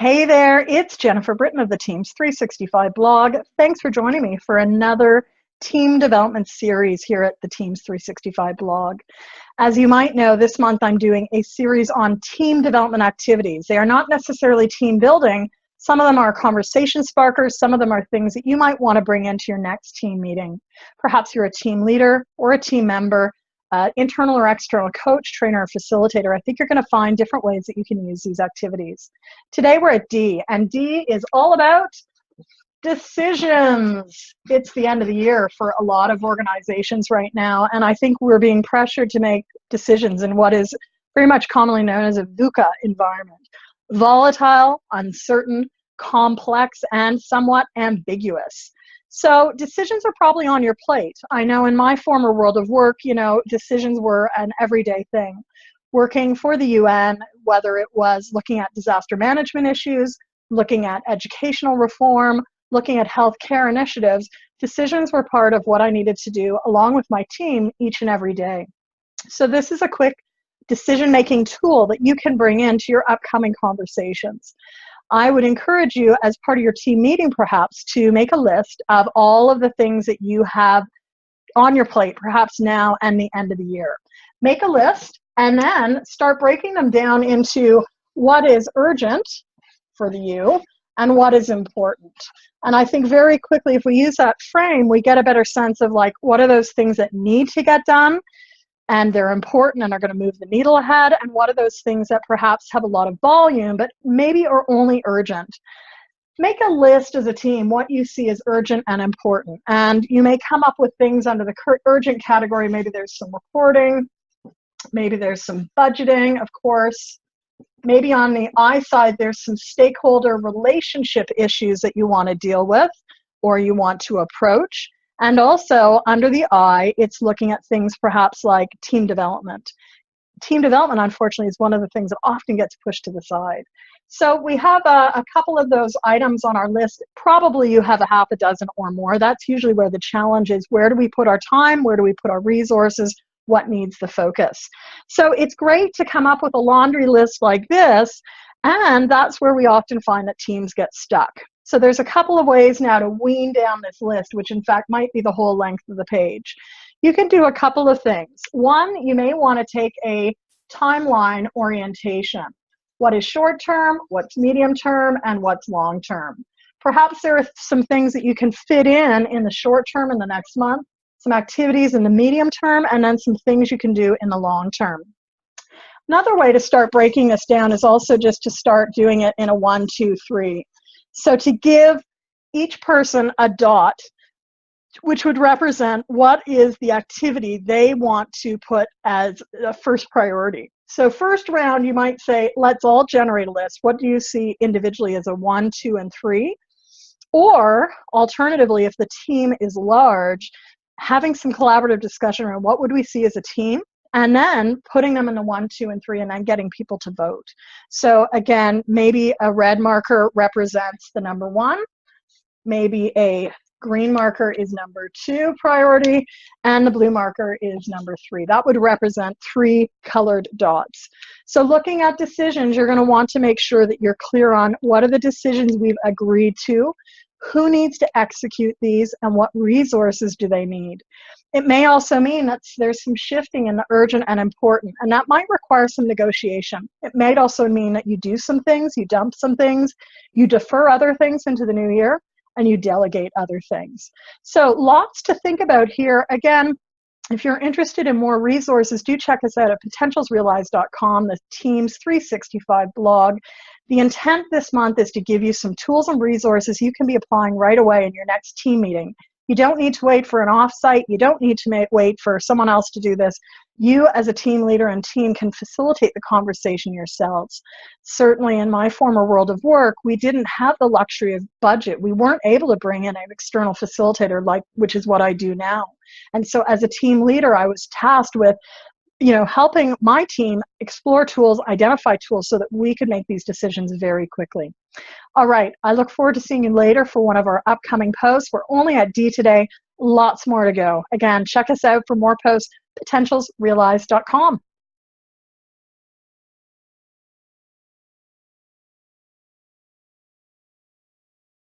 Hey there, it's Jennifer Britton of the Teams365 blog. Thanks for joining me for another team development series here at the Teams365 blog. As you might know, this month I'm doing a series on team development activities. They are not necessarily team building. Some of them are conversation sparkers. Some of them are things that you might want to bring into your next team meeting. Perhaps you're a team leader or a team member, internal or external coach, trainer, or facilitator. I think you're going to find different ways that you can use these activities. Today we're at D, and D is all about decisions. It's the end of the year for a lot of organizations right now, and I think we're being pressured to make decisions in what is very much commonly known as a VUCA environment. Volatile, uncertain, complex, and somewhat ambiguous. So decisions are probably on your plate. I know in my former world of work, decisions were an everyday thing. Working for the UN, whether it was looking at disaster management issues, looking at educational reform, looking at healthcare initiatives, decisions were part of what I needed to do along with my team each and every day. So this is a quick decision-making tool that you can bring into your upcoming conversations. I would encourage you, as part of your team meeting perhaps, to make a list of all of the things that you have on your plate, perhaps now and the end of the year. Make a list and then start breaking them down into what is urgent for you and what is important. And I think very quickly, if we use that frame, we get a better sense of what are those things that need to get done and they're important and are going to move the needle ahead, and what are those things that perhaps have a lot of volume but maybe are only urgent. Make a list as a team what you see as urgent and important, and you may come up with things under the urgent category. Maybe there's some reporting, maybe there's some budgeting, of course. Maybe on the I side there's some stakeholder relationship issues that you want to deal with or you want to approach. And also, under the I, it's looking at things perhaps like team development. Team development, unfortunately, is one of the things that often gets pushed to the side. So we have a couple of those items on our list. Probably you have a half a dozen or more. That's usually where the challenge is. Where do we put our time? Where do we put our resources? What needs the focus? So it's great to come up with a laundry list like this, and that's where we often find that teams get stuck. So there's a couple of ways now to wean down this list, which in fact might be the whole length of the page. You can do a couple of things. One, you may want to take a timeline orientation. What is short term, what's medium term, and what's long term? Perhaps there are some things that you can fit in the short term in the next month, some activities in the medium term, and then some things you can do in the long term. Another way to start breaking this down is also just to start doing it in a 1, 2, 3. So to give each person a dot, which would represent what is the activity they want to put as a first priority. So first round, you might say, let's all generate a list. What do you see individually as a 1, 2, and 3? Or alternatively, if the team is large, having some collaborative discussion around what would we see as a team, and then putting them in the 1, 2, and 3, and then getting people to vote. So again, maybe a red marker represents the number 1, maybe a green marker is number 2 priority, and the blue marker is number 3. That would represent 3 colored dots. So looking at decisions, you're going to want to make sure that you're clear on what are the decisions we've agreed to, who needs to execute these, and what resources do they need. It may also mean that there's some shifting in the urgent and important, and that might require some negotiation. It may also mean that you do some things, you dump some things, you defer other things into the new year, and you delegate other things. So lots to think about here. Again, if you're interested in more resources, do check us out at potentialsrealized.com, the Teams365 blog. The intent this month is to give you some tools and resources you can be applying right away in your next team meeting. You don't need to wait for an offsite. You don't need to wait for someone else to do this. You as a team leader and team can facilitate the conversation yourselves. Certainly in my former world of work, we didn't have the luxury of budget. We weren't able to bring in an external facilitator, which is what I do now. And so as a team leader, I was tasked with helping my team explore tools, identify tools so that we could make these decisions very quickly. All right, I look forward to seeing you later for one of our upcoming posts. We're only at D today, lots more to go. Again, check us out for more posts, potentialsrealized.com.